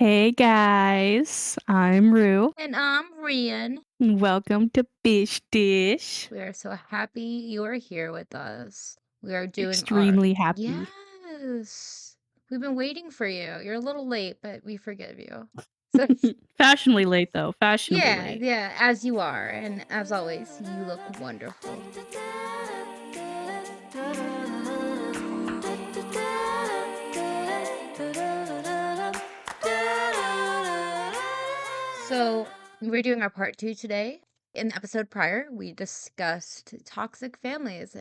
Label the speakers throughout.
Speaker 1: Hey guys, I'm Rue.
Speaker 2: And I'm Rian.
Speaker 1: Welcome to Fish Dish.
Speaker 2: We are so happy you are here with us. We are doing our
Speaker 1: Extremely happy.
Speaker 2: yes. We've been waiting for you. You're a little late, but we forgive you. So
Speaker 1: Fashionably late though, fashionably
Speaker 2: yeah,
Speaker 1: late.
Speaker 2: yeah, as you are, and as always, you look wonderful. So we're doing our part two today. In the episode prior, we discussed toxic families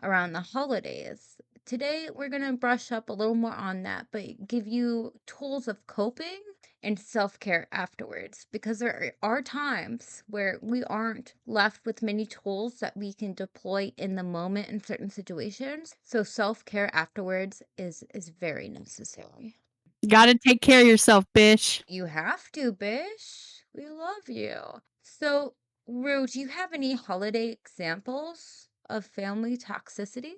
Speaker 2: around the holidays. Today, we're going to brush up a little more on that, but give you tools of coping and self care afterwards. Because there are times where we aren't left with many tools that we can deploy in the moment in certain situations. So, self care afterwards is very necessary.
Speaker 1: Gotta take care of yourself, Bish.
Speaker 2: You have to, Bish. We love you. So, Rue, do you have any holiday examples of family toxicity?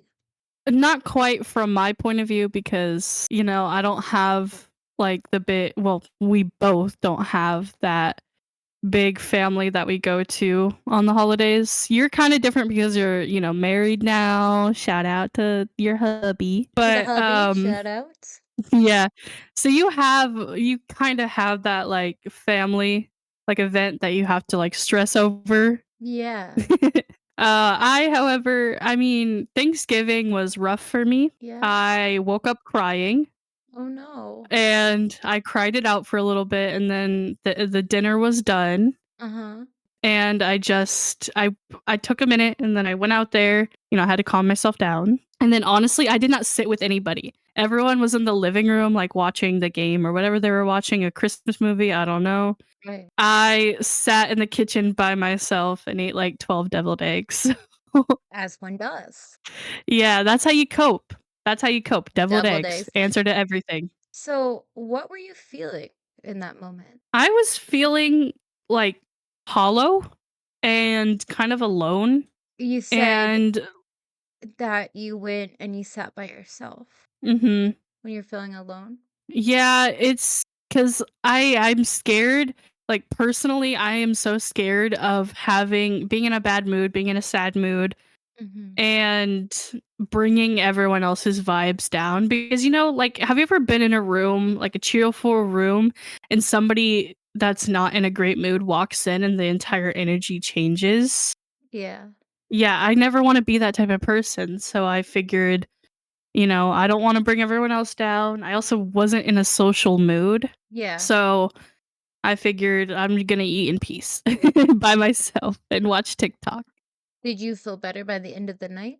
Speaker 1: Not quite from my point of view because, I don't have like the bit, well, we both don't have that big family that we go to on the holidays. You're kind of different because you're, married now. Shout out to your hubby.
Speaker 2: To the
Speaker 1: But
Speaker 2: hubby, shout out.
Speaker 1: yeah. So you kinda have that, like, family, like, event that you have to, like, stress over.
Speaker 2: Yeah.
Speaker 1: However, I mean, Thanksgiving was rough for me.
Speaker 2: Yeah.
Speaker 1: I woke up crying,
Speaker 2: Oh no.
Speaker 1: and I cried it out for a little bit, and then the dinner was done,
Speaker 2: Uh-huh.
Speaker 1: and I took a minute, and then I went out there, I had to calm myself down, and then honestly, I did not sit with anybody. Everyone was in the living room, like, watching the game or whatever they were watching, a Christmas movie, I don't know.
Speaker 2: Right.
Speaker 1: I sat in the kitchen by myself and ate, like, 12 deviled eggs.
Speaker 2: As one does.
Speaker 1: Yeah, that's how you cope. That's how you cope. Deviled
Speaker 2: Double
Speaker 1: eggs,
Speaker 2: days.
Speaker 1: answer to everything.
Speaker 2: So, what were you feeling in that moment?
Speaker 1: I was feeling, like, hollow and kind of alone,
Speaker 2: You said
Speaker 1: and
Speaker 2: that you went and you sat by yourself
Speaker 1: mhm.
Speaker 2: when you're feeling alone.
Speaker 1: Yeah, it's because I'm scared. Like, personally, I am so scared of being in a bad mood, being in a sad mood,
Speaker 2: Mm-hmm.
Speaker 1: and bringing everyone else's vibes down because, like, have you ever been in a room, like a cheerful room, and somebody that's not in a great mood walks in and the entire energy changes?
Speaker 2: Yeah.
Speaker 1: Yeah, I never wanna be that type of person, so I figured, I don't wanna bring everyone else down. I also wasn't in a social mood,
Speaker 2: Yeah.
Speaker 1: so I figured I'm gonna eat in peace by myself and watch TikTok.
Speaker 2: Did you feel better by the end of the night?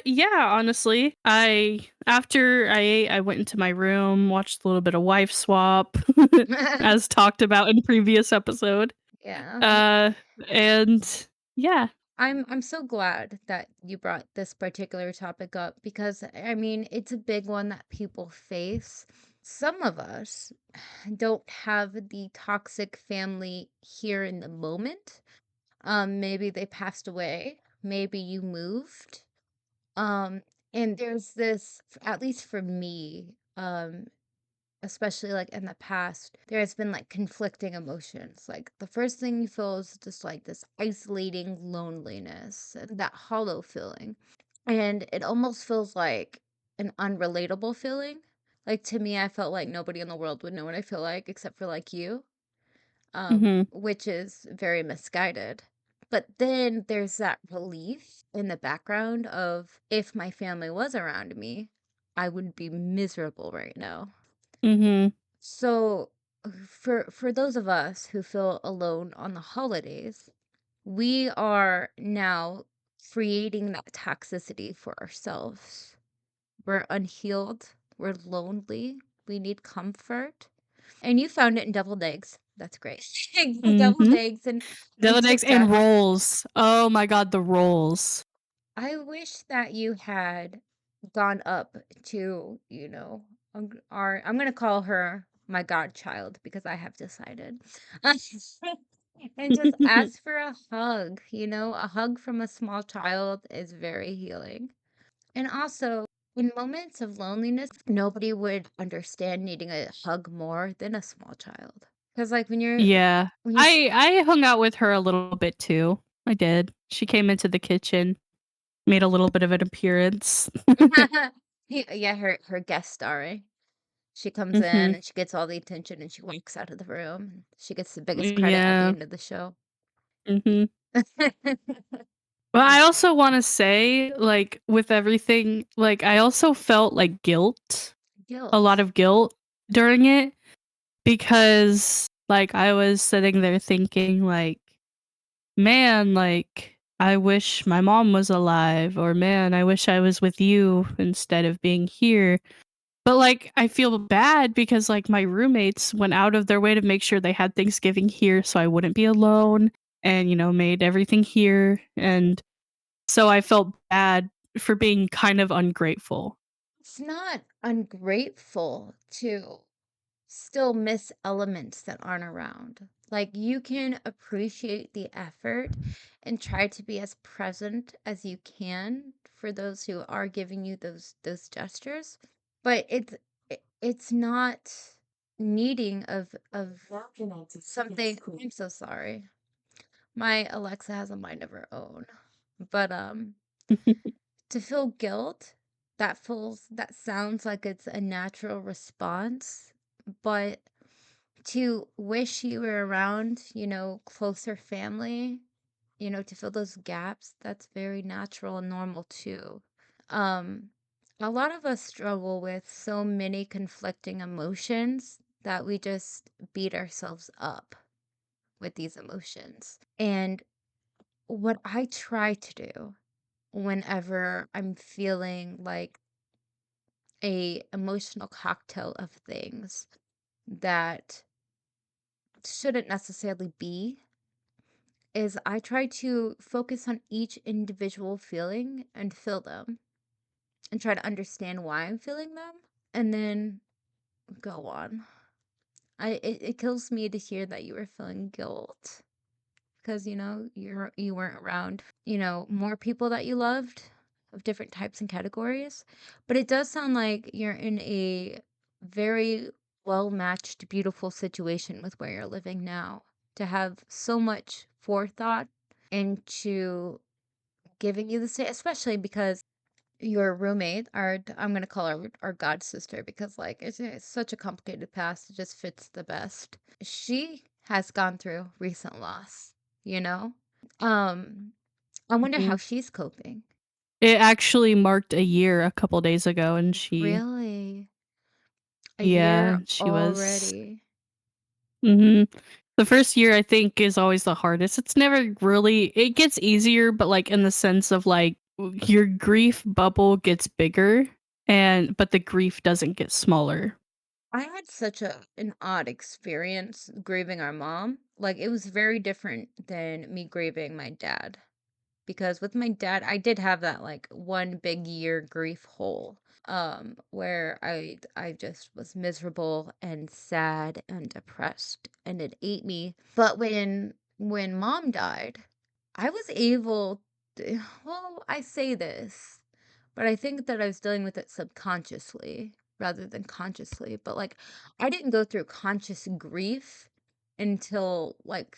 Speaker 1: Yeah, honestly. After I ate, I went into my room, watched a little bit of Wife Swap, as talked about in previous episode.
Speaker 2: Yeah.
Speaker 1: Uh, and yeah.
Speaker 2: I'm so glad that you brought this particular topic up because I mean, it's a big one that people face. Some of us don't have the toxic family here in the moment. Maybe they passed away, maybe you moved. Um, and there's this, at least for me, especially like in the past, there has been like conflicting emotions. Like the first thing you feel is just like this isolating loneliness and that hollow feeling. And it almost feels like an unrelatable feeling. Like to me, I felt like nobody in the world would know what I feel like except for like you,
Speaker 1: Mhm.
Speaker 2: which is very misguided. But then there's that relief in the background of if my family was around me, I would be miserable right now.
Speaker 1: Mhm.
Speaker 2: So, for those of us who feel alone on the holidays, we are now creating that toxicity for ourselves. We're unhealed, we're lonely, we need comfort. And you found it in deviled eggs. That's great. Deviled
Speaker 1: Mhm.
Speaker 2: eggs and
Speaker 1: Deviled eggs and
Speaker 2: TikTok.
Speaker 1: rolls. Oh my god, the rolls.
Speaker 2: I wish that you had gone up to, I'm gonna call her my godchild because I have decided. And just ask for a hug, a hug from a small child is very healing. And also, In moments of loneliness, nobody would understand needing a hug more than a small child. Because like
Speaker 1: Yeah.
Speaker 2: when you
Speaker 1: I hung out with her a little bit too. I did. She came into the kitchen, made a little bit of an appearance.
Speaker 2: yeah, her guest starring. She comes in
Speaker 1: Mhm.
Speaker 2: and she gets all the attention and she walks out of the room. She gets the biggest credit at the
Speaker 1: Yeah.
Speaker 2: end of the show.
Speaker 1: Mhm. But I also wanna say, like, with everything, like, I also felt, like, guilt, a lot
Speaker 2: Guilt.
Speaker 1: of guilt during it because, like, I was sitting there thinking, like, "Man, like, I wish my mom was alive," or, "Man, I wish I was with you instead of being here." But, like, I feel bad because, like, my roommates went out of their way to make sure they had Thanksgiving here so I wouldn't be alone and, made everything here, and so I felt bad for being kind of ungrateful.
Speaker 2: It's not ungrateful to still miss elements that aren't around. Like you can appreciate the effort and try to be as present as you can for those who are giving you those gestures, but it's not needing of something. I'm so sorry. My Alexa has a mind of her own. But to feel guilt, that sounds like it's a natural response, but to wish you were around, closer family, to fill those gaps, that's very natural and normal too. Um, a lot of us struggle with so many conflicting emotions that we just beat ourselves up with these emotions. And what I try to do whenever I'm feeling like a emotional cocktail of things that shouldn't necessarily be is I try to focus on each individual feeling and feel them and try to understand why I'm feeling them and then go on. It kills me to hear that you were feeling guilt because you weren't around, more people that you loved of different types and categories. But it does sound like you're in a very well matched, beautiful situation with where you're living now. To have so much forethought into giving you the stay, especially because your roommate, I'm gonna call her our god sister because like it's such a complicated past. It just fits the best. She has gone through recent loss, you know? Um, I wonder how
Speaker 1: Mhm.
Speaker 2: she's coping.
Speaker 1: It actually marked a year a couple days ago, and
Speaker 2: Really? A
Speaker 1: yeah,
Speaker 2: year
Speaker 1: she was
Speaker 2: already.
Speaker 1: mhm. The first year, I think, is always the hardest. It's never really it gets easier, but, like, in the sense of, like, your grief bubble gets bigger, but the grief doesn't get smaller.
Speaker 2: I had such an odd experience grieving our mom. Like it was very different than me grieving my dad. Because with my dad, I did have that like one big year grief hole, where I just was miserable and sad and depressed and it ate me. But when mom died, I was able to, well, I say this, but I think that I was dealing with it subconsciously rather than consciously. But like I didn't go through conscious grief until like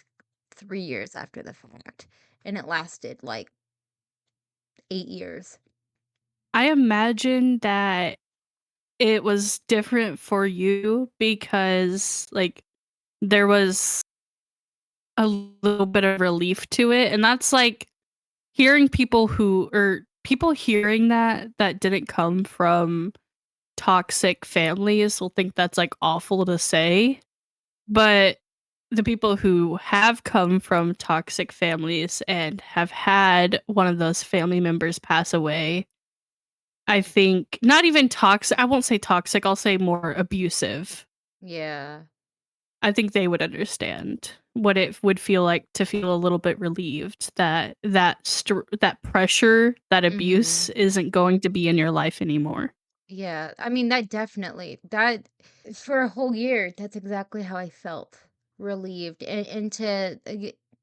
Speaker 2: 3 years after the fact. And it lasted like 8 years.
Speaker 1: I imagine that it was different for you because, like, there was a little bit of relief to it, and that's, like, hearing people hearing that didn't come from toxic families will think that's, like, awful to say, but the people who have come from toxic families and have had one of those family members pass away, I think not even toxic I won't say toxic, I'll say more abusive.
Speaker 2: Yeah.
Speaker 1: I think they would understand what it would feel like to feel a little bit relieved that that pressure, that abuse
Speaker 2: Mhm.
Speaker 1: isn't going to be in your life anymore.
Speaker 2: Yeah. I mean, that definitely that for a whole year, that's exactly how I felt. Relieved and to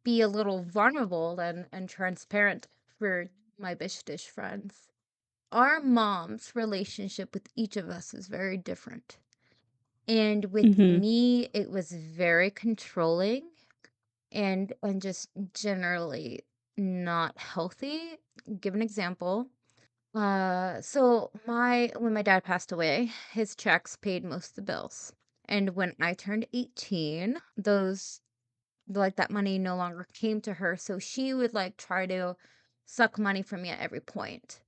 Speaker 2: be a little vulnerable and transparent for my bish dish friends. our mom's relationship with each of us is very different. And with
Speaker 1: Mhm.
Speaker 2: me, it was very controlling and just generally not healthy. Give an example. So my when my dad passed away, his checks paid most of the bills. And when I turned 18, those like that money no longer came to her, so she would like try to suck money from me at every point.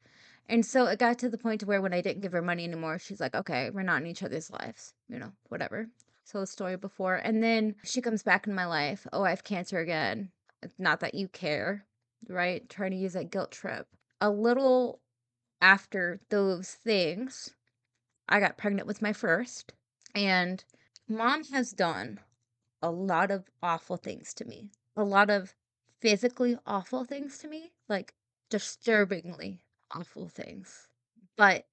Speaker 2: And so it got to the point to where when I didn't give her money anymore, she's like, "Okay, we're not in each other's lives, whatever." So the story before, and then she comes back in my life. Oh, I have cancer again. It's not that you care, right? Trying to use that guilt trip. A little after those things, I got pregnant with my first, and mom has done a lot of awful things to me. A lot of physically awful things to me, like disturbingly awful things. But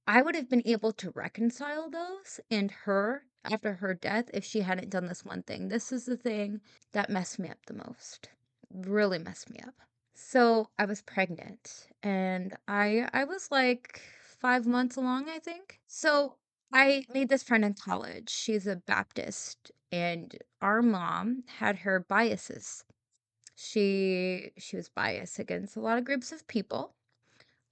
Speaker 2: I would have been able to reconcile those and her after her death if she hadn't done this one thing. This is the thing that messed me up the most. Really messed me up. So I was pregnant and I was like 5 months along, I think. So I made this friend in college. She's a Baptist and our mom had her biases. She was biased against a lot of groups of people,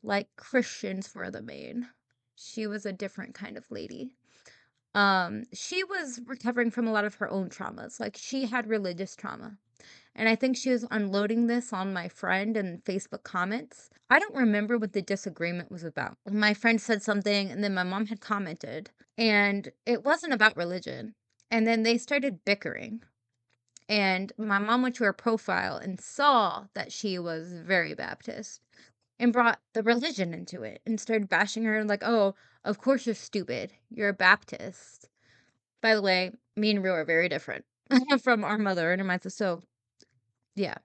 Speaker 2: like Christians were the main. She was a different kind of lady. She was recovering from a lot of her own traumas. Like she had religious trauma. And I think she was unloading this on my friend in Facebook comments. I don't remember what the disagreement was about. My friend said something and then my mom had commented and it wasn't about religion. And then they started bickering. And my mom went to her profile and saw that she was very Baptist and brought the religion into it and started bashing her like, "Oh, of course you're stupid. You're a Baptist." By the way, me and Rue are very different from our mother and her mother. So, yeah.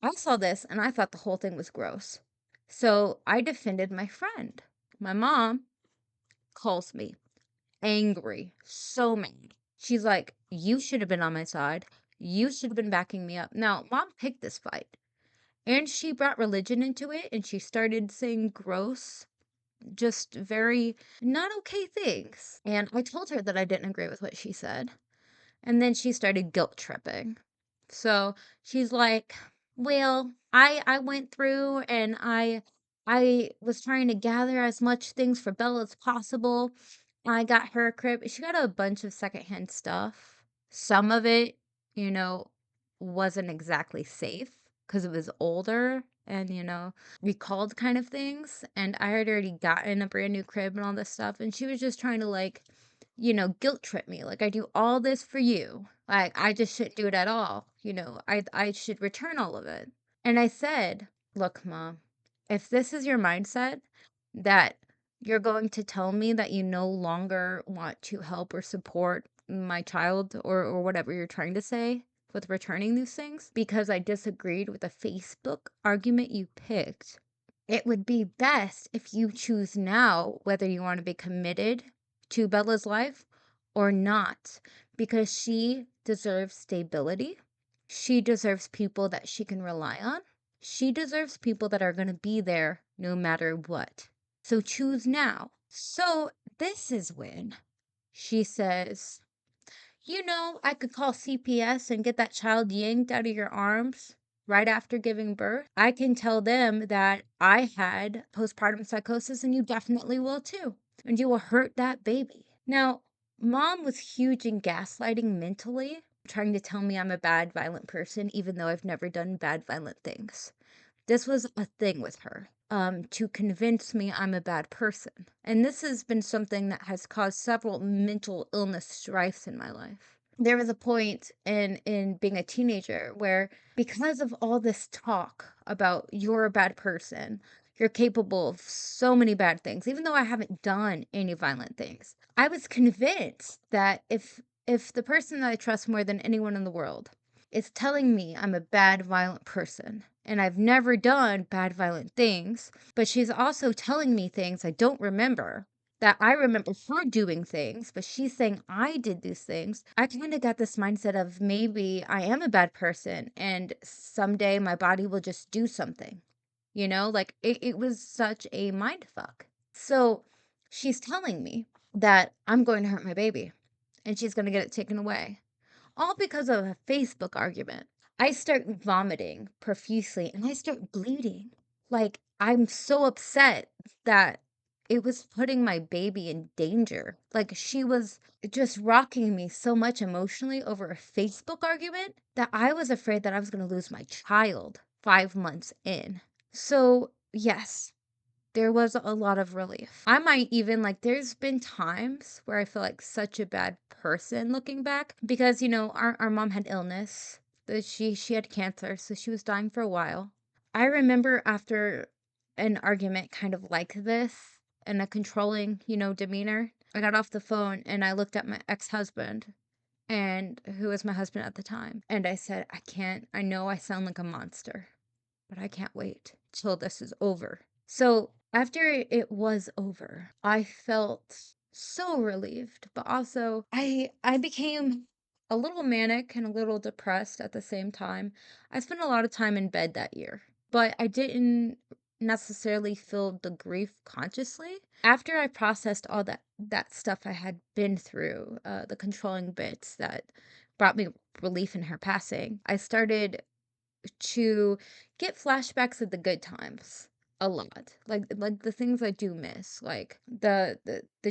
Speaker 2: I saw this and I thought the whole thing was gross. So I defended my friend. My mom calls me angry, so mad. She's like, "You should have been on my side. You should have been backing me up." Now, mom picked this fight and she brought religion into it and she started saying gross, just very not okay things. And I told her that I didn't agree with what she said. And then she started guilt tripping. So she's like, "Well, I went through and I was trying to gather as much things for Bella as possible. I got her a crib." She got a bunch of secondhand stuff. Some of it, you know, wasn't exactly safe because it was older and, recalled kind of things. And I had already gotten a brand new crib and all this stuff. And she was just trying to like, guilt trip me. Like I do all this for you. Like I just shouldn't do it at all. I should return all of it. And I said, "Look, mom, if this is your mindset that you're going to tell me that you no longer want to help or support my child or whatever you're trying to say with returning these things because I disagreed with a Facebook argument you picked, it would be best if you choose now whether you want to be committed to Bella's life or not, because she deserves stability. She deserves people that she can rely on. She deserves people that are going to be there no matter what. So choose now." So this is when she says, "I could call CPS and get that child yanked out of your arms right after giving birth. I can tell them that I had postpartum psychosis and you definitely will too. And you will hurt that baby." Now, mom was huge in gaslighting mentally, trying to tell me I'm a bad, violent person, even though I've never done bad, violent things. This was a thing with her, to convince me I'm a bad person. And this has been something that has caused several mental illness strifes in my life. There was a point in being a teenager where because of all this talk about you're a bad person, you're capable of so many bad things, even though I haven't done any violent things, I was convinced that if the person that I trust more than anyone in the world is telling me I'm a bad, violent person, and I've never done bad, violent things, but she's also telling me things I don't remember, that I remember her doing things, but she's saying I did these things. I kind of got this mindset of maybe I am a bad person and someday my body will just do something. Like it was such a mind fuck. So she's telling me that I'm going to hurt my baby and she's going to get it taken away, all because of a Facebook argument. I start vomiting profusely and I start bleeding. Like, I'm so upset that it was putting my baby in danger. Like, she was just rocking me so much emotionally over a Facebook argument that I was afraid that I was going to lose my child 5 months in. So, yes, there was a lot of relief. I might even like there's been times where I feel like such a bad person looking back because our mom had illness. She had cancer, so she was dying for a while. I remember after an argument kind of like this and a controlling, demeanor, I got off the phone and I looked at my ex-husband and who was my husband at the time, and I said, I know I sound like a monster, but I can't wait till this is over. So after it was over, I felt so relieved, but also I became a little manic and a little depressed at the same time. I spent a lot of time in bed that year, but I didn't necessarily feel the grief consciously. After I processed all that stuff I had been through, the controlling bits that brought me relief in her passing, I started to get flashbacks of the good times a lot. Like the things I do miss, like the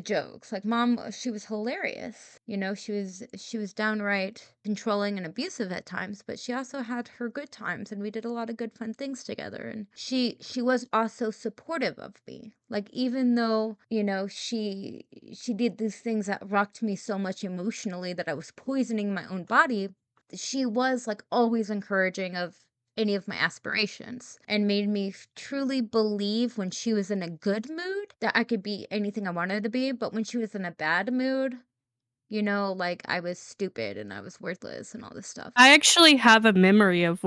Speaker 2: jokes. Like mom, she was hilarious. She was downright controlling and abusive at times, but she also had her good times and we did a lot of good fun things together. And she was also supportive of me. Like even though, she did these things that rocked me so much emotionally that I was poisoning my own body, she was like always encouraging of any of my aspirations and made me truly believe when she was in a good mood that I could be anything I wanted to be. But when she was in a bad mood, like I was stupid and I was worthless and all this stuff.
Speaker 1: I actually have a memory of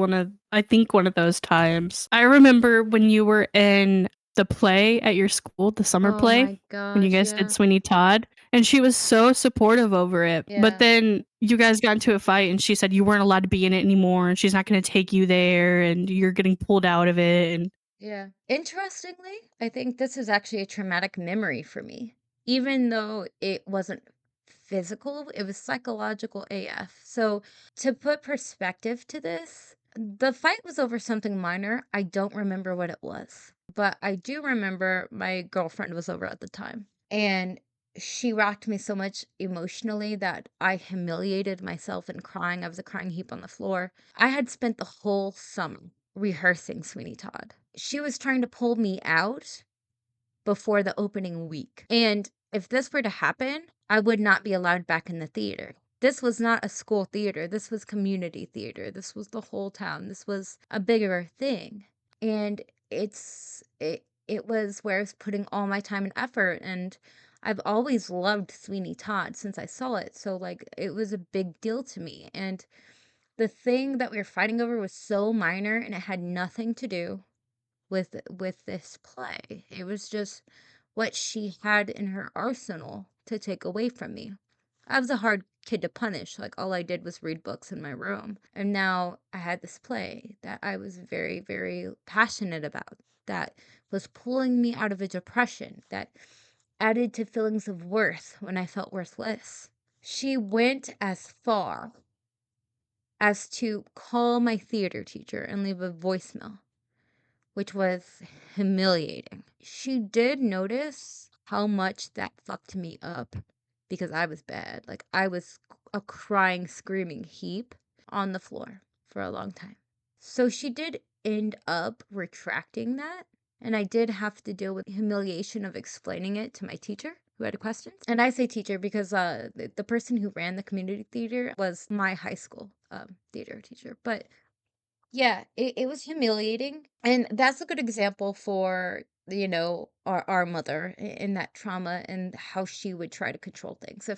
Speaker 1: I think one of those times. I remember when you were in the play at your school, the summer
Speaker 2: Oh
Speaker 1: play,
Speaker 2: my
Speaker 1: when you
Speaker 2: gosh,
Speaker 1: guys did
Speaker 2: yeah.
Speaker 1: Sweeney Todd, and she was so supportive over it. But
Speaker 2: Yeah.
Speaker 1: then you guys got into a fight and she said you weren't allowed to be in it anymore and she's not going to take you there and you're getting pulled out of it and
Speaker 2: Yeah. Interestingly, I think this is actually a traumatic memory for me. Even though it wasn't physical, it was psychological AF. So, to put perspective to this, the fight was over something minor. I don't remember what it was, but I do remember my girlfriend was over at the time. And she rocked me so much emotionally that I humiliated myself and crying. I was a crying heap on the floor. I had spent the whole summer rehearsing Sweeney Todd. She was trying to pull me out before the opening week. And if this were to happen, I would not be allowed back in the theater. This was not a school theater. This was community theater. This was the whole town. This was a bigger thing. And it was where I was putting all my time and effort, and I've always loved Sweeney Todd since I saw it. So like it was a big deal to me. And the thing that we were fighting over was so minor and it had nothing to do with this play. It was just what she had in her arsenal to take away from me. I was a hard kid to punish. Like all I did was read books in my room. And now I had this play that I was very, very passionate about, that was pulling me out of a depression, that added to feelings of worth when I felt worthless. She went as far as to call my theater teacher and leave a voicemail, which was humiliating. She did notice how much that fucked me up because I was bad. Like, I was a crying, screaming heap on the floor for a long time. So she did end up retracting that. And I did have to deal with humiliation of explaining it to my teacher who had questions. And I say teacher because the person who ran the community theater was my high school theater teacher. But yeah, it was humiliating, and that's a good example for, our mother in that trauma and how she would try to control things.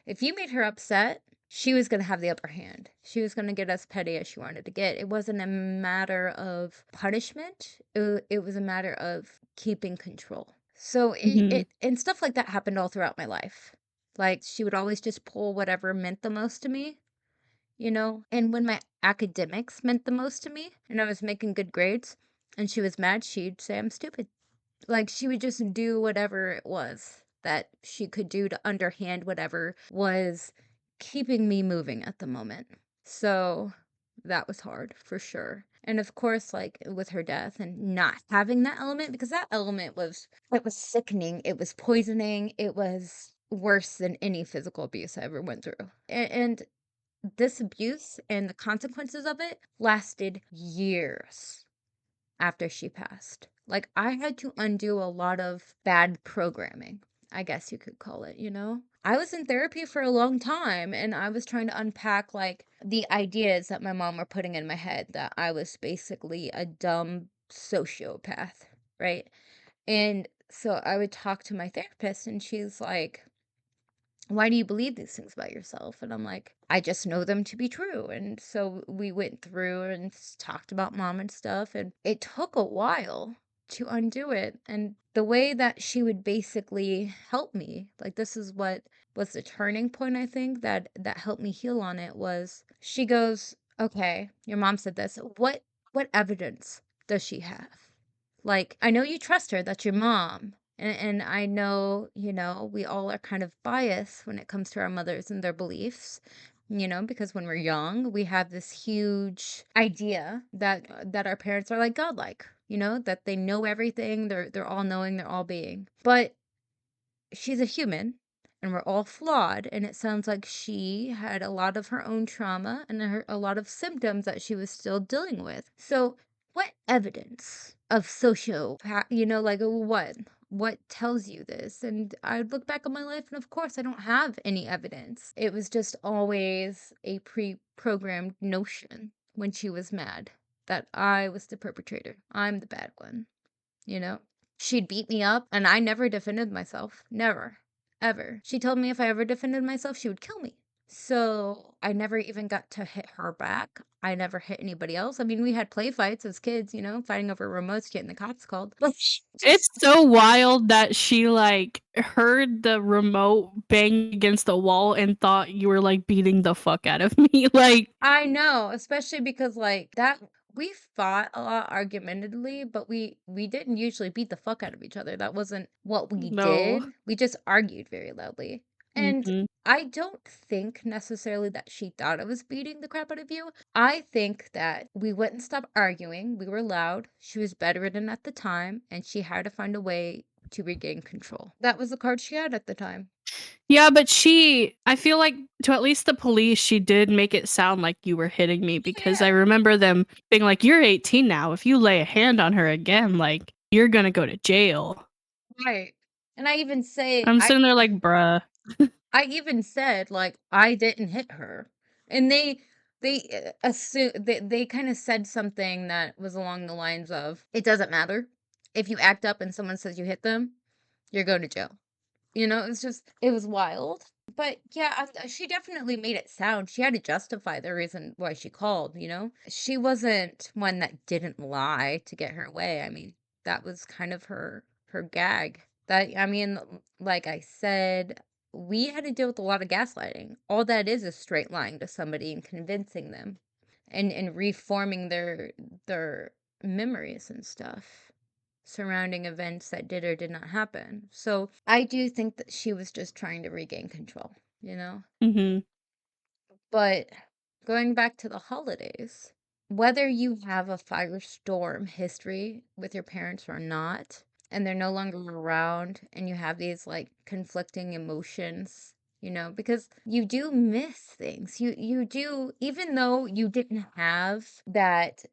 Speaker 2: If you made her upset, she was gonna have the upper hand. She was gonna get as petty as she wanted to get. It wasn't a matter of punishment. It was a matter of keeping control. So
Speaker 1: Mhm.
Speaker 2: it and stuff like that happened all throughout my life. Like she would always just pull whatever meant the most to me, and when my academics meant the most to me and I was making good grades, and she was mad, she'd say, "I'm stupid." Like, she would just do whatever it was that she could do to underhand whatever was keeping me moving at the moment. So, that was hard for sure. And of course, like, with her death and not having that element, because that element was it was sickening, it was poisoning, it was worse than any physical abuse I ever went through. And this abuse and the consequences of it lasted years after she passed. Like, I had to undo a lot of bad programming, I guess you could call it, you know? I was in therapy for a long time and I was trying to unpack like the ideas that my mom were putting in my head that I was basically a dumb sociopath, right? And so I would talk to my therapist and she's like, why do you believe these things about yourself? And I'm like, I just know them to be true. And so we went through and talked about mom and stuff. And it took a while to undo it. And the way that she would basically help me, like this is what was the turning point, I think, that helped me heal on it was she goes, okay, your mom said this. What evidence does she have? Like, I know you trust her, that's your mom. And I know, you know, we all are kind of biased when it comes to our mothers and their beliefs, you know, because when we're young, we have this huge idea that our parents are like godlike, you know, that they know everything, they're all knowing, they're all being. But she's a human and we're all flawed, and it sounds like she had a lot of her own trauma and a lot of symptoms that she was still dealing with. So what evidence of sociopath, you know, like what tells you this? And I look back on my life and of course I don't have any evidence. It was just always a pre-programmed notion when she was mad that I was the perpetrator, I'm the bad one, you know? She'd beat me up, and I never defended myself. Never. Ever. She told me if I ever defended myself, she would kill me. So I never even got to hit her back. I never hit anybody else. I mean, we had play fights as kids, you know, fighting over remotes, getting the cops called. But she
Speaker 1: It's
Speaker 2: just
Speaker 1: so wild that she, like, heard the remote bang against the wall and thought you were, like, beating the fuck out of me, like,
Speaker 2: I know, especially because like that we fought a lot argumentatively, but we didn't usually beat the fuck out of each other. That wasn't what we
Speaker 1: no.
Speaker 2: did. We just argued very loudly. And
Speaker 1: Mhm.
Speaker 2: I don't think necessarily that she thought I was beating the crap out of you. I think that we wouldn't stop arguing. We were loud. She was bedridden at the time, and she had to find a way to regain control. That was the card she had at the time.
Speaker 1: Yeah, but she I feel like to at least the police, she did make it sound like you were hitting me
Speaker 2: Oh,
Speaker 1: because I
Speaker 2: yeah.
Speaker 1: remember them being like, "You're 18 now. If you lay a hand on her again, like, you're gonna go to jail."
Speaker 2: Right. And I even say
Speaker 1: I'm sitting there like, "Bruh."
Speaker 2: I even said, like, I didn't hit her. And they assume they kinda said something that was along the lines of, "It doesn't matter. If you act up and someone says you hit them, you're going to jail." You know, it's just it was wild. But yeah, she definitely made it sound she had to justify the reason why she called, you know? She wasn't one that didn't lie to get her way. I mean, that was kind of her gag. That I mean, like I said, we had to deal with a lot of gaslighting. All that is straight lying to somebody and convincing them and reforming their memories and stuff surrounding events that did or did not happen. So I do think that she was just trying to regain control, you know?
Speaker 1: Mhm.
Speaker 2: But going back to the holidays, whether you have a firestorm history with your parents or not, and they're no longer around, and you have these like conflicting emotions, you know, because you do miss things. You do, even though you didn't have that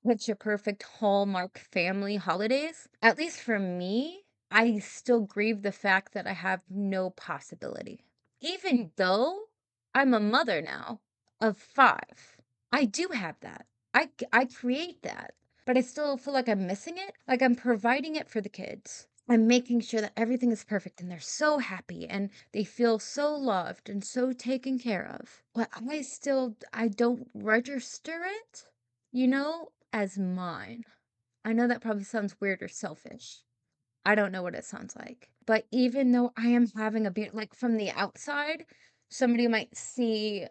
Speaker 2: picture perfect Hallmark family holidays, at least for me, I still grieve the fact that I have no possibility. Even though I'm a mother now of 5. I do have that. I create that, but I still feel like I'm missing it. Like I'm providing it for the kids. I'm making sure that everything is perfect and they're so happy and they feel so loved and so taken care of. But I don't register it, you know, as mine. I know that probably sounds weird or selfish. I don't know what it sounds like. But even though I am having a like from the outside, somebody might see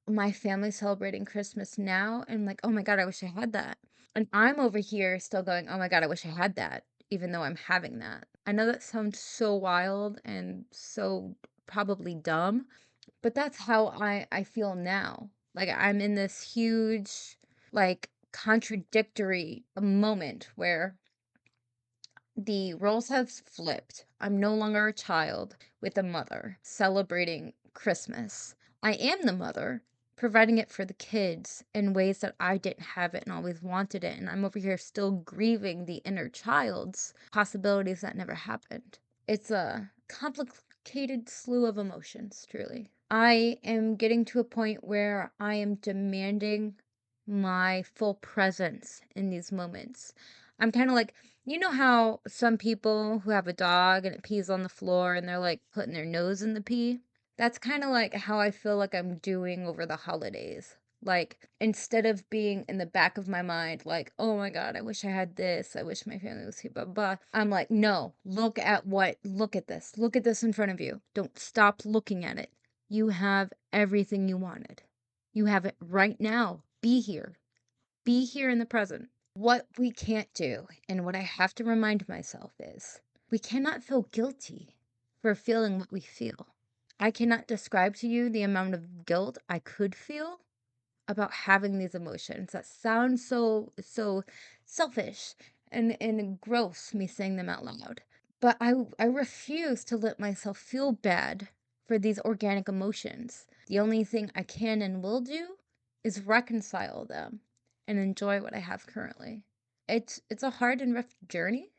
Speaker 2: my family celebrating Christmas now and like, "Oh my god, I wish I had that." And I'm over here still going, "Oh my god, I wish I had that," even though I'm having that. I know that sounds so wild and so probably dumb, but that's how I feel now. Like I'm in this huge like contradictory moment where the roles have flipped. I'm no longer a child with a mother celebrating Christmas. I am the mother providing it for the kids in ways that I didn't have it and always wanted it. And I'm over here still grieving the inner child's possibilities that never happened. It's a complicated slew of emotions, truly. I am getting to a point where I am demanding my full presence in these moments. I'm kind of like, you know how some people who have a dog and it pees on the floor and they're like putting their nose in the pee? That's kind of like how I feel like I'm doing over the holidays. Like, instead of being in the back of my mind, like, oh my God, I wish I had this. I wish my family was here, blah, blah. I'm like, no, look at this. Look at this in front of you. Don't stop looking at it. You have everything you wanted. You have it right now. Be here. Be here in the present. What we can't do, and what I have to remind myself is, we cannot feel guilty for feeling what we feel. I cannot describe to you the amount of guilt I could feel about having these emotions that sound so selfish and gross me saying them out loud. But I refuse to let myself feel bad for these organic emotions. The only thing I can and will do is reconcile them and enjoy what I have currently. It's a hard and rough journey,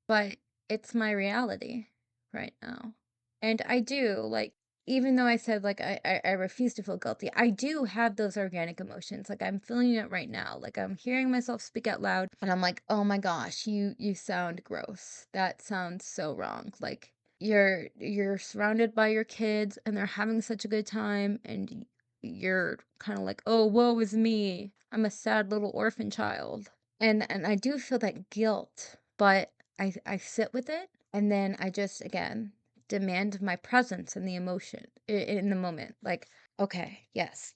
Speaker 2: but it's my reality right now. And I do, like, even though I said, like, I refuse to feel guilty, I do have those organic emotions. Like, I'm feeling it right now. Like, I'm hearing myself speak out loud, and I'm like, oh my gosh, you sound gross. That sounds so wrong. Like, you're surrounded by your kids, and they're having such a good time, and you're kind of like, oh, woe is me. I'm a sad little orphan child. And I do feel that guilt, but I sit with it and then I just again demand my presence in the emotion in the moment. Like, okay, yes.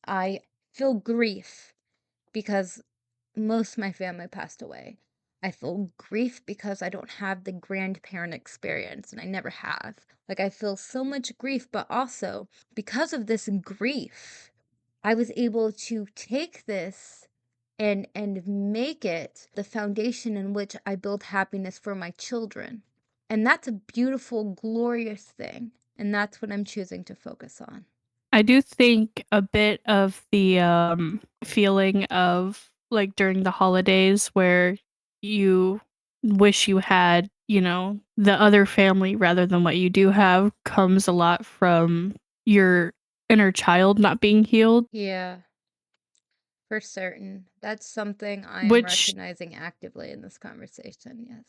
Speaker 2: I feel grief because most of my family passed away. I feel grief because I don't have the grandparent experience and I never have. Like I feel so much grief, but also because of this grief, I was able to take this and make it the foundation in which I build happiness for my children. And that's a beautiful, glorious thing. And that's what I'm choosing to focus on.
Speaker 1: I do think a bit of the, feeling of, like, during the holidays where you wish you had, the other family rather than what you do have comes a lot from your inner child not being healed,
Speaker 2: Yeah, for certain. That's something I am
Speaker 1: which
Speaker 2: recognizing actively in this conversation. Yes.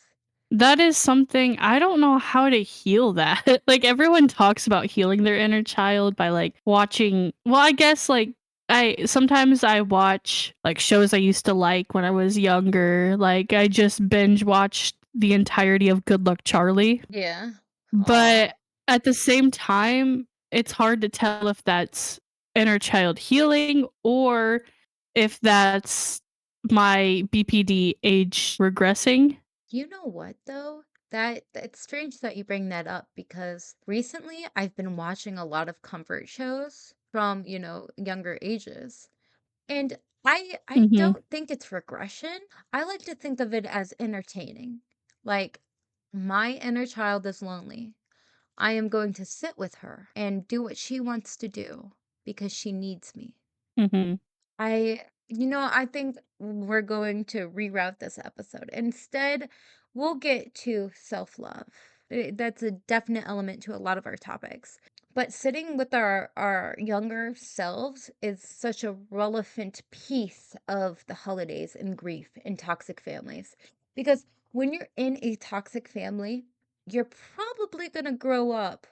Speaker 1: that is something I don't know how to heal that. Like, everyone talks about healing their inner child by, like, watching I guess, like, I watch, like, shows I used to like when I was younger, like, I just binge watched the entirety of Good Luck Charlie,
Speaker 2: Yeah. Aw.
Speaker 1: but at the same time, it's hard to tell if that's inner child healing or if that's my BPD age regressing.
Speaker 2: You know what though? That it's strange that you bring that up because recently I've been watching a lot of comfort shows from, younger ages. And I
Speaker 1: Mhm.
Speaker 2: don't think it's regression. I like to think of it as entertaining. Like my inner child is lonely. I am going to sit with her and do what she wants to do because she needs me.
Speaker 1: Mhm.
Speaker 2: I think we're going to reroute this episode. Instead, we'll get to self love. That's a definite element to a lot of our topics. But sitting with our younger selves is such a relevant piece of the holidays and grief in toxic families. Because when you're in a toxic family, you're probably going to grow up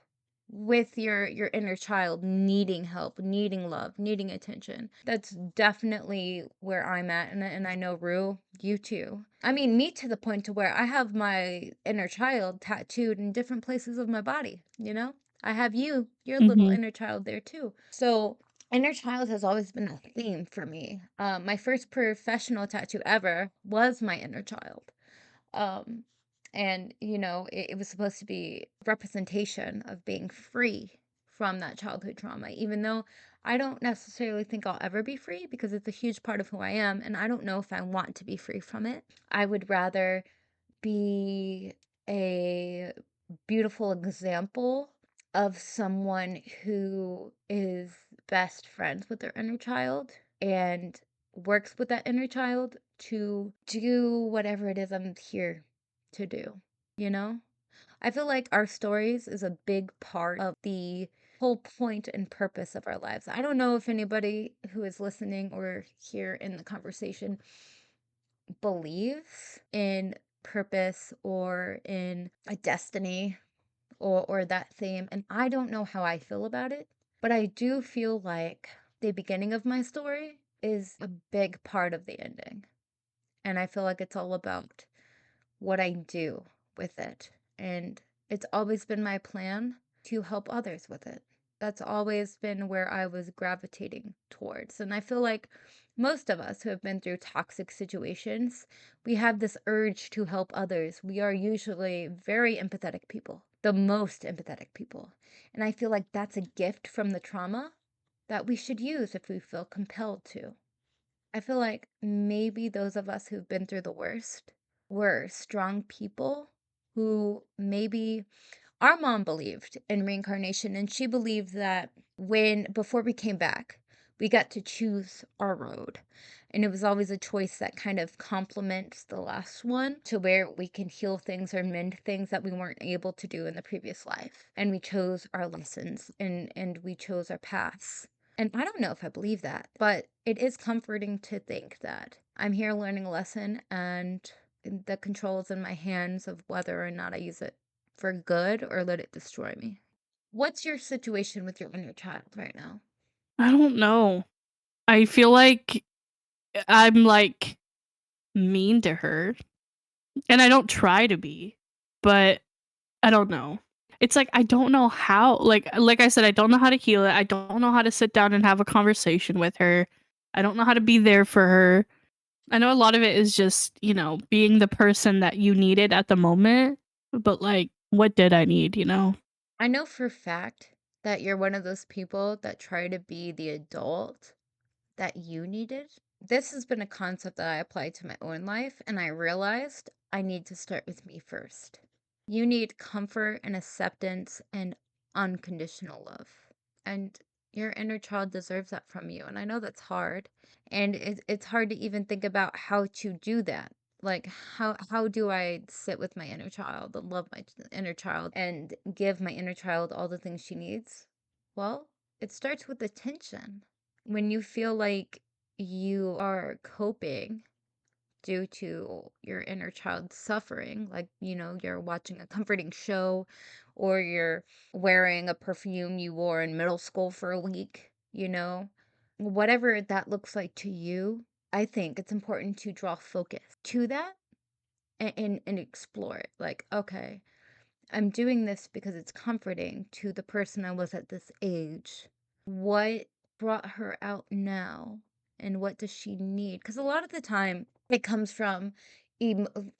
Speaker 2: with your inner child needing help, needing love, needing attention. That's definitely where I'm at, and I know Rue, you too. I mean, me to the point to where I have my inner child tattooed in different places of my body, you know? I have you, your little
Speaker 1: Mhm.
Speaker 2: inner child there too. So, Inner child has always been a theme for me. My first professional tattoo ever was my inner child. Um, and it was supposed to be representation of being free from that childhood trauma, even though I don't necessarily think I'll ever be free because it's a huge part of who I am, and I don't know if I want to be free from it. I would rather be a beautiful example of someone who is best friends with their inner child and works with that inner child to do whatever it is I'm here to do, you know? I feel like our stories is a big part of the whole point and purpose of our lives. I don't know if anybody who is listening or here in the conversation believes in purpose or in a destiny or that theme, and I don't know how I feel about it, but I do feel like the beginning of my story is a big part of the ending. And I feel like it's all about what I do with it. And it's always been my plan to help others with it. That's always been where I was gravitating towards. And I feel like most of us who have been through toxic situations, we have this urge to help others. We are usually very empathetic people, the most empathetic people. And I feel like that's a gift from the trauma that we should use if we feel compelled to. I feel like maybe those of us who've been through the worst were strong people who maybe our mom believed in reincarnation, and she believed that before we came back, we got to choose our road. And it was always a choice that kind of complements the last one to where we can heal things or mend things that we weren't able to do in the previous life. And we chose our lessons and we chose our paths. And I don't know if I believe that, but it is comforting to think that I'm here learning a lesson and the control is in my hands of whether or not I use it for good or let it destroy me. What's your situation with your inner child right now?
Speaker 1: I don't know. I feel like I'm, like, mean to her, and I don't try to be, but I don't know. It's like I don't know how, like I said, I don't know how to heal it. I don't know how to sit down and have a conversation with her. I don't know how to be there for her. I know a lot of it is just, being the person that you needed at the moment, but, like, what did I need, you know?
Speaker 2: I know for a fact that you're one of those people that try to be the adult that you needed. This has been a concept that I applied to my own life, and I realized I need to start with me first. You need comfort and acceptance and unconditional love. And your inner child deserves that from you. And I know that's hard. And it's hard to even think about how to do that. Like, how do I sit with my inner child and love my inner child and give my inner child all the things she needs? Well, it starts with attention. When you feel like you are coping due to your inner child suffering, like, you're watching a comforting show or you're wearing a perfume you wore in middle school for a week, whatever that looks like to you, I think it's important to draw focus to that and explore it. Like, okay, I'm doing this because it's comforting to the person I was at this age. What brought her out now? And what does she need? Because a lot of the time it comes from,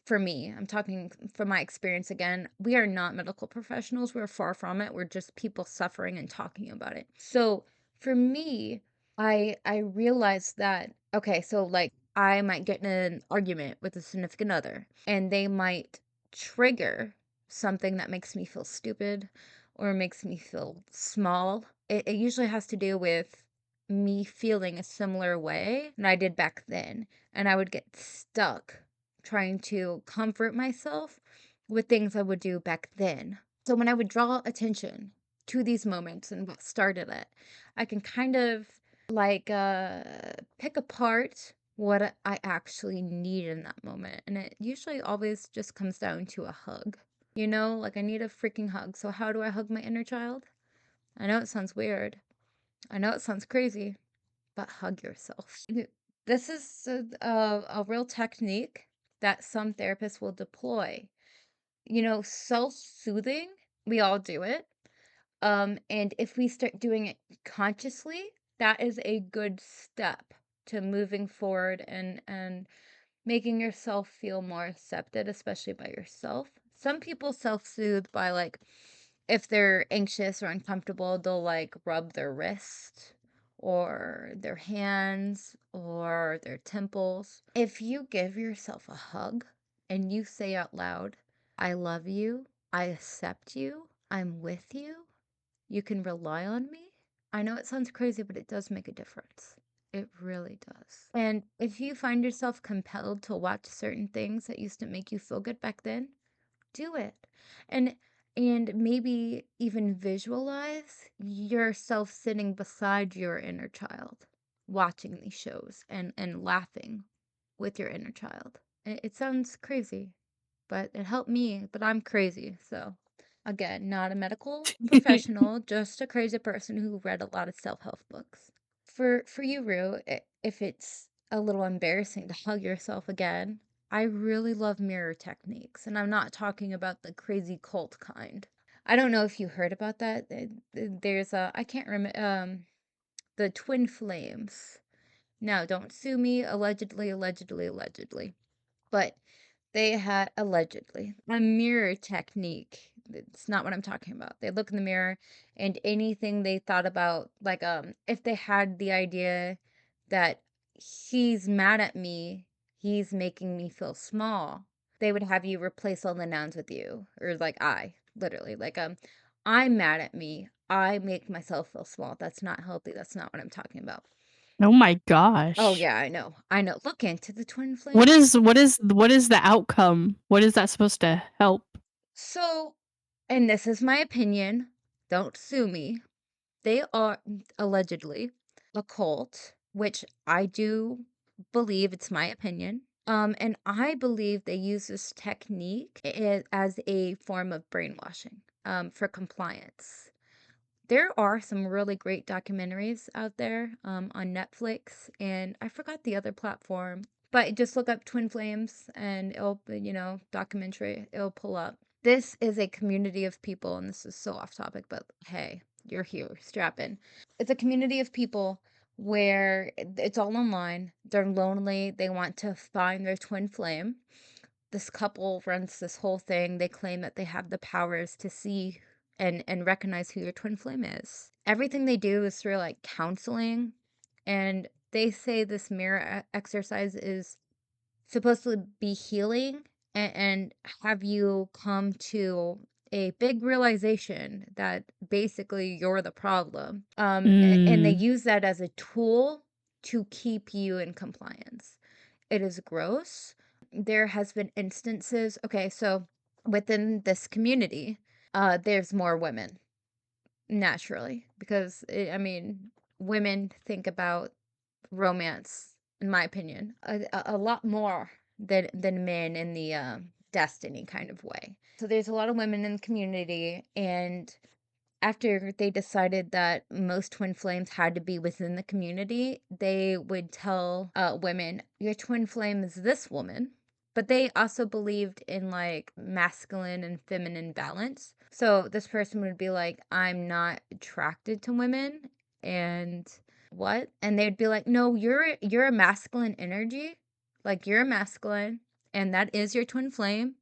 Speaker 2: for me, I'm talking from my experience again. We are not medical professionals. We're far from it. We're just people suffering and talking about it. So for me, I realized that, okay, so like I might get in an argument with a significant other and they might trigger something that makes me feel stupid or makes me feel small. It usually has to do with me feeling a similar way than I did back then. And I would get stuck trying to comfort myself with things I would do back then. So when I would draw attention to these moments and what started it, I can kind of like pick apart what I actually need in that moment. And it usually always just comes down to a hug. Like I need a freaking hug. So how do I hug my inner child? I know it sounds weird. I know it sounds crazy, but hug yourself. This is a real technique that some therapists will deploy. Self-soothing, we all do it. And if we start doing it consciously, that is a good step to moving forward and making yourself feel more accepted, especially by yourself. Some people self-soothe by like if they're anxious or uncomfortable, they'll like rub their wrist or their hands or their temples. If you give yourself a hug and you say out loud, I love you, I accept you, I'm with you, you can rely on me. I know it sounds crazy, but it does make a difference. It really does. And if you find yourself compelled to watch certain things that used to make you feel good back then, do it. And and maybe even visualize yourself sitting beside your inner child, watching these shows and laughing with your inner child. It sounds crazy, but it helped me, but I'm crazy, so again, not a medical professional, just a crazy person who read a lot of self-help books. For you, Rue, if it's a little embarrassing to hug yourself again, I really love mirror techniques, and I'm not talking about the crazy cult kind. I don't know if you heard about that. There's a I can't remember the twin flames. Now, don't sue me. Allegedly, allegedly, allegedly. But they had allegedly a mirror technique. It's not what I'm talking about. They look in the mirror and anything they thought about, like if they had the idea that he's mad at me, he's making me feel small, they would have you replace all the nouns with you or like I, literally. Like I'm mad at me. I make myself feel small. That's not healthy. That's not what I'm talking about.
Speaker 1: Oh my
Speaker 2: Oh
Speaker 1: gosh.
Speaker 2: yeah, I know. I know. Look into the twin
Speaker 1: What
Speaker 2: flames.
Speaker 1: is the outcome? What is that supposed to help?
Speaker 2: So, and this is my opinion, don't sue me. They are allegedly a cult, which I do believe it's my opinion. And I believe they use this technique as a form of brainwashing, for compliance. There are some really great documentaries out there, on Netflix, and I forgot the other platform, but just look up Twin Flames and it'll, documentary, it'll pull up. This is a community of people, and this is so off topic, but hey, you're here, strap in. It's a community of people where it's all online. They're lonely. They want to find their twin flame. This couple runs this whole thing. They claim that they have the powers to see and recognize who your twin flame is. Everything they do is through like counseling, and they say this mirror exercise is supposed to be healing and have you come to a big realization that basically you're the problem. And they
Speaker 1: Mm.
Speaker 2: use that as a tool to keep you in compliance. It is gross. There has been instances, okay, so within this community, there's more women naturally because I mean, women think about romance, in my opinion, a lot more than men in the destiny kind of way. So there's a lot of women in the community, and after they decided that most twin flames had to be within the community, they would tell women, your twin flame is this woman. But they also believed in like masculine and feminine balance. So this person would be like, I'm not attracted to women. And what? And they'd be like, no, you're a masculine energy. Like you're a masculine, and that is your twin flame.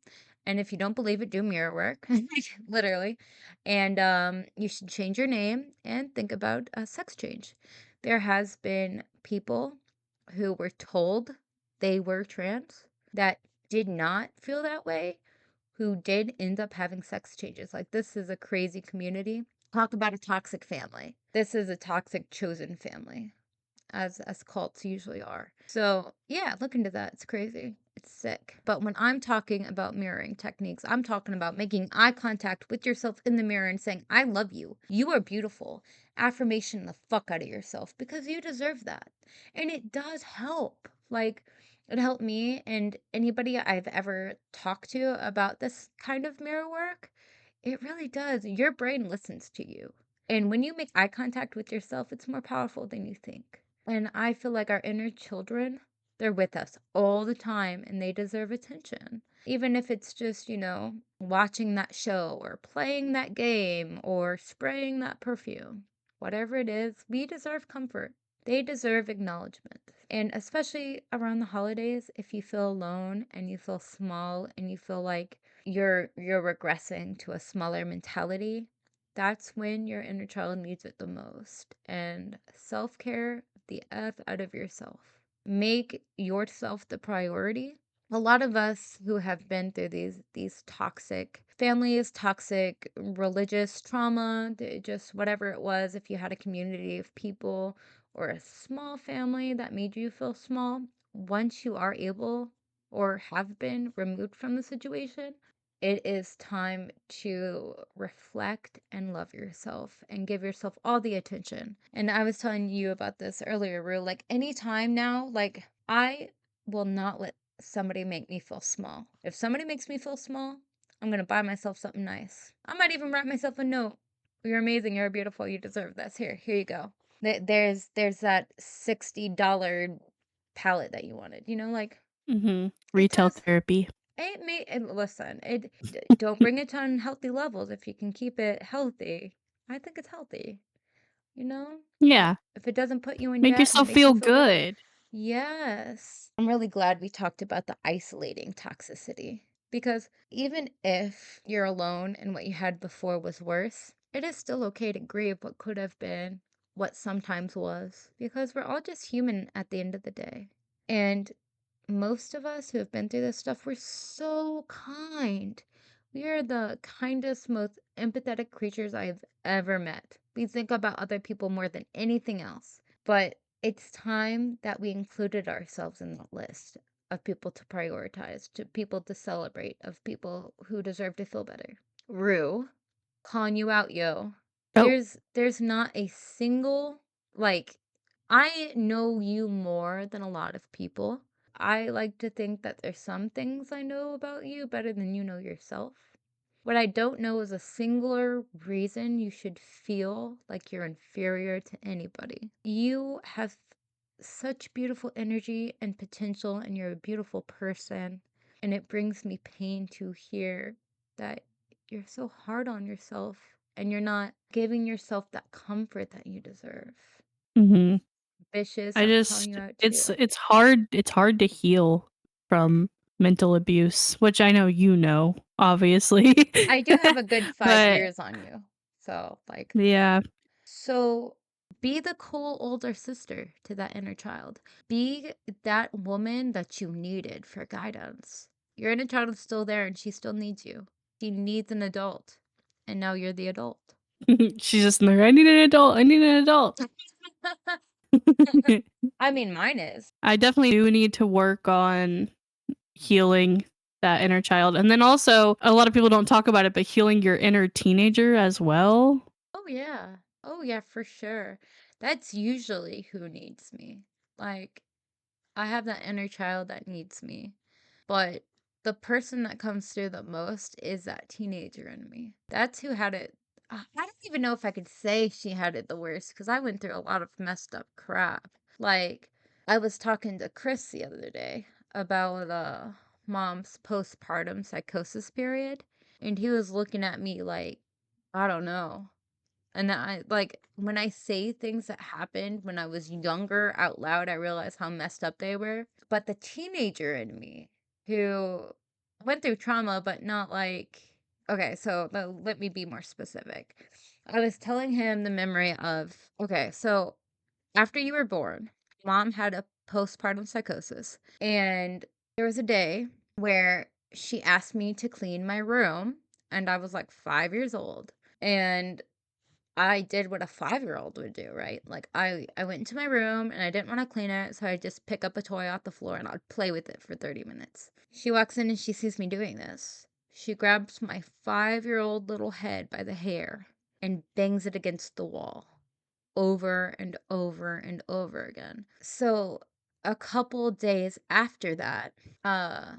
Speaker 2: And if you don't believe it, do mirror work. Literally. And you should change your name and think about a sex change. There has been people who were told they were trans that did not feel that way, who did end up having sex changes. Like this is a crazy community. Talk about a toxic family. This is a toxic chosen family, as cults usually are. So yeah, look into that. It's crazy. It's sick. But when I'm talking about mirroring techniques, I'm talking about making eye contact with yourself in the mirror and saying, I love you. You are beautiful. Affirmation the fuck out of yourself because you deserve that. And it does help. Like it helped me and anybody I've ever talked to about this kind of mirror work. It really does. Your brain listens to you. And when you make eye contact with yourself, it's more powerful than you think. And I feel like our inner children, they're with us all the time and they deserve attention. Even if it's just, watching that show or playing that game or spraying that perfume. whatever it is, we deserve comfort. They deserve acknowledgement. And especially around the holidays, if you feel alone and you feel small and you feel like you're regressing to a smaller mentality, that's when your inner child needs it the most. And self-care, the F out of yourself. Make yourself the priority. A lot of us who have been through these toxic families, toxic religious trauma, just whatever it was, if you had a community of people or a small family that made you feel small, once you are able or have been removed from the situation, it is time to reflect and love yourself and give yourself all the attention. And I was telling you about this earlier, Rue, like anytime now, like I will not let somebody make me feel small. If somebody makes me feel small, I'm gonna buy myself something nice. I might even write myself a note. You're amazing, you're beautiful, you deserve this. Here you go. There's that $60 palette that you wanted, like it
Speaker 1: Retail
Speaker 2: does.
Speaker 1: therapy.
Speaker 2: It may and listen, don't bring it to unhealthy levels if you can keep it healthy. I think it's healthy, you know?
Speaker 1: Yeah.
Speaker 2: If it doesn't put you in
Speaker 1: Make
Speaker 2: debt and
Speaker 1: yourself
Speaker 2: makes you
Speaker 1: feel
Speaker 2: feel good.
Speaker 1: good.
Speaker 2: Yes. I'm really glad we talked about the isolating toxicity because even if you're alone and what you had before was worse, it is still okay to grieve what could have been, what sometimes was, because we're all just human at the end of the day. And most of us who have been through this stuff, we're so kind. We are the kindest, most empathetic creatures I've ever met. We think about other people more than anything else. But it's time that we included ourselves in that list of people to prioritize, to people to celebrate, of people who deserve to feel better. Rue, calling you out, yo.
Speaker 1: Oh.
Speaker 2: There's not a single like I know you more than a lot of people. I like to think that there's some things I know about you better than you know yourself. What I don't know is a singular reason you should feel like you're inferior to anybody. You have such beautiful energy and potential, and you're a beautiful person. And it brings me pain to hear that you're so hard on yourself and you're not giving yourself that comfort that you deserve.
Speaker 1: Mhm.
Speaker 2: Vicious,
Speaker 1: I
Speaker 2: I'm calling
Speaker 1: just
Speaker 2: you out
Speaker 1: it's
Speaker 2: too.
Speaker 1: it's hard it's hard to heal from mental abuse, which I know you know, obviously.
Speaker 2: I do have a good 5
Speaker 1: But
Speaker 2: years on you. So, like,
Speaker 1: yeah.
Speaker 2: so be the cool older sister to that inner child. Be that woman that you needed for guidance. Your inner child is still there and she still needs you. She needs an adult. And now you're the adult.
Speaker 1: She's just like, "I need an adult, I need an adult."
Speaker 2: I mean, mine is.
Speaker 1: I definitely do need to work on healing that inner child, and then also, a lot of people don't talk about it, but healing your inner teenager as well.
Speaker 2: Oh, yeah. Oh, yeah, for sure. That's usually who needs me. Like, I have that inner child that needs me. But the person that comes through the most is that teenager in me. That's who had it. I don't even know if I could say she had it the worst because I went through a lot of messed up crap. Like, I was talking to Chris the other day about mom's postpartum psychosis period, and he was looking at me like, I don't know. And I like when I say things that happened when I was younger out loud, I realize how messed up they were. But the teenager in me who went through trauma, but not like, okay, so let me be more specific. I was telling him the memory of, okay, so after you were born, mom had a postpartum psychosis. And there was a day where she asked me to clean my room, and I was like 5 years old. And I did what a 5-year-old would do, right? Like, I went into my room, and I didn't wanna clean it, so I just pick up a toy off the floor, and I'd play with it for 30 minutes. She walks in, and she sees me doing this. She grabs my 5-year-old little head by the hair and bangs it against the wall over and over and over again. So, a couple days after that, uh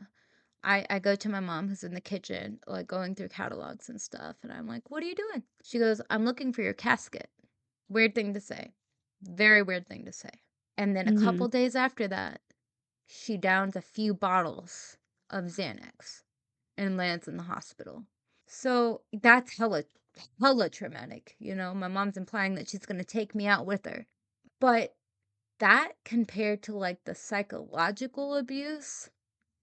Speaker 2: I go to my mom who's in the kitchen, like, going through catalogs and stuff, and I'm like, "What are you doing?" She goes, "I'm looking for your casket." Weird thing to say. Very weird thing to say. And then a
Speaker 1: Mhm.
Speaker 2: couple days after that, she downs a few bottles of Xanax and lands in the hospital. So, that's hella hella traumatic, you know? My mom's implying that she's gonna take me out with her. But that compared to, like, the psychological abuse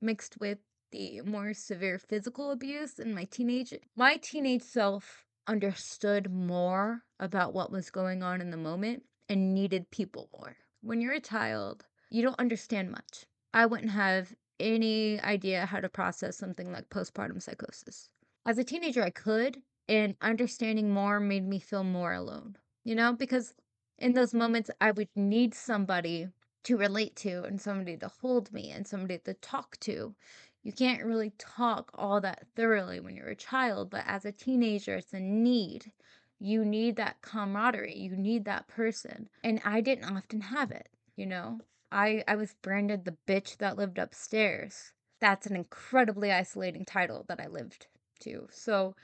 Speaker 2: mixed with the more severe physical abuse in my teenage self understood more about what was going on in the moment and needed people more. When you're a child, you don't understand much. I wouldn't have any idea how to process something like postpartum psychosis. As a teenager, I could, and understanding more made me feel more alone, you know, because in those moments I would need somebody to relate to and somebody to hold me and somebody to talk to. You can't really talk all that thoroughly when you're a child, but as a teenager, it's a need. You need that camaraderie. You need that person. And I didn't often have it, you know? I was branded the bitch that lived upstairs. That's an incredibly isolating title that I lived to. So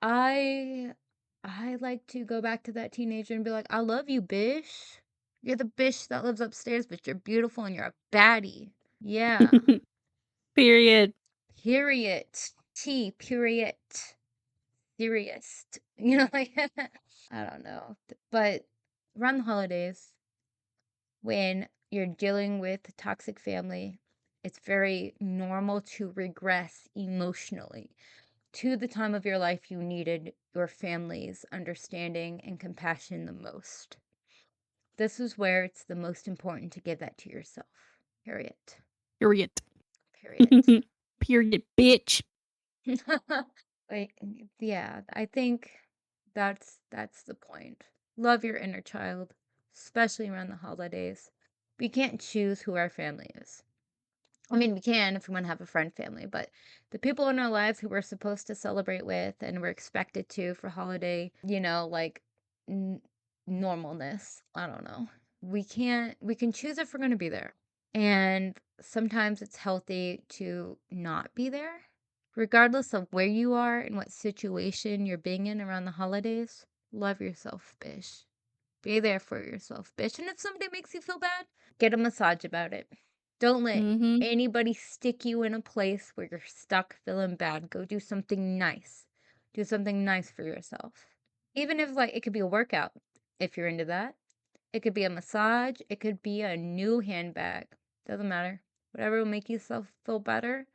Speaker 2: I I like to go back to that teenager and be like, "I love you, bish. You're the bish that lives upstairs, but you're beautiful and you're a baddie." Yeah.
Speaker 1: Period.
Speaker 2: Period. T. Period. Serious. You know, like I don't know. But around the holidays, when you're dealing with toxic family, it's very normal to regress emotionally to the time of your life you needed your family's understanding and compassion the most. This is where it's the most important to give that to yourself. Period.
Speaker 1: Period.
Speaker 2: Period.
Speaker 1: Period, bitch.
Speaker 2: Like, yeah, I think that's the point. Love your inner child, especially around the holidays. We can't choose who our family is. I mean, we can if we wanna have a friend family, but the people in our lives who we're supposed to celebrate with and we're expected to for holiday, you know, like, n normalness, I don't know. We can choose if we're gonna be there, and sometimes it's healthy to not be there. Regardless of where you are and what situation you're being in around the holidays, love yourself, bish. Be there for yourself, bitch. And if somebody makes you feel bad, get a massage about it. Don't let
Speaker 1: Mhm.
Speaker 2: anybody stick you in a place where you're stuck feeling bad. Go do something nice. Do something nice for yourself. Even if, like, it could be a workout if you're into that. It could be a massage. It could be a new handbag. Doesn't matter. Whatever will make yourself feel better.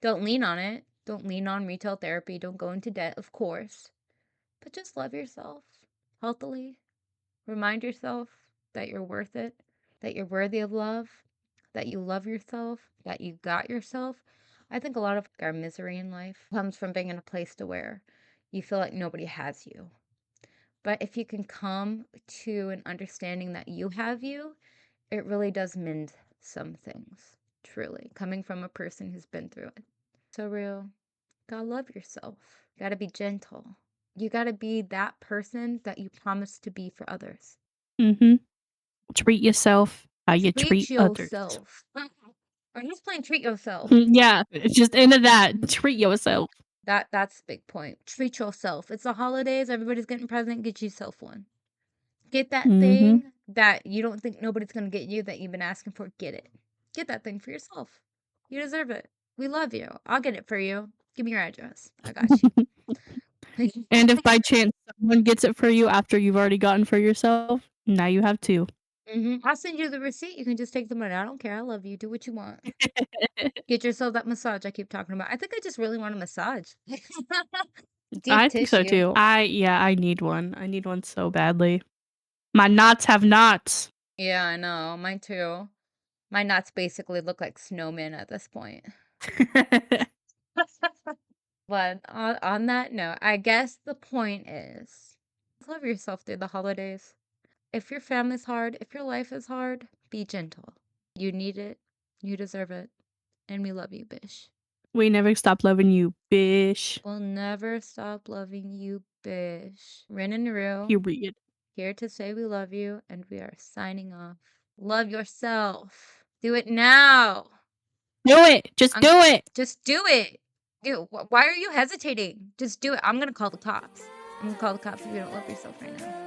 Speaker 2: Don't lean on it. Don't lean on retail therapy. Don't go into debt, of course. But just love yourself healthily. Remind yourself that you're worth it, that you're worthy of love, that you love yourself, that you got yourself. I think a lot of our misery in life comes from being in a place to where you feel like nobody has you. But if you can come to an understanding that you have you, it really does mend some things. Truly, coming from a person who's been through it. So real. Gotta love yourself. You gotta be gentle. You gotta be that person that you promised to be for others.
Speaker 1: Mhm. Treat yourself how you
Speaker 2: Treat
Speaker 1: treat others.
Speaker 2: yourself. Or just plain treat yourself.
Speaker 1: Yeah, it's just into that. Treat yourself.
Speaker 2: That's the big point. Treat yourself. It's the holidays, everybody's getting a present, get yourself one. Get that
Speaker 1: Mhm.
Speaker 2: thing that you don't think nobody's gonna get you that you've been asking for, get it. Get that thing for yourself. You deserve it. We love you. I'll get it for you. Give me your address. I got you.
Speaker 1: And if by chance someone gets it for you after you've already gotten for yourself, now you have 2.
Speaker 2: I'll send you the receipt. You can just take the money. I don't care. I love you. Do what you want. Get yourself that massage I keep talking about. I think I just really want a massage. Deep
Speaker 1: I think so
Speaker 2: tissue.
Speaker 1: too. I need one. I need one so badly. My knots have knots.
Speaker 2: Yeah, I know. Mine too. My nuts basically look like snowmen at this point. But on that note, I guess the point is love yourself through the holidays. If your family's hard, if your life is hard, be gentle. You need it. You deserve it. And we love you, Bish.
Speaker 1: We never stop loving you, bish.
Speaker 2: We'll never stop loving you, Bish. Rin and Rue,
Speaker 1: Period.
Speaker 2: here to say we love you, and we are signing off. Love yourself. Do it now.
Speaker 1: Do it. Just
Speaker 2: I'm
Speaker 1: do it.
Speaker 2: just do it. Why are you hesitating? Just do it. I'm gonna call the cops. I'm gonna call the cops if you don't love yourself right now.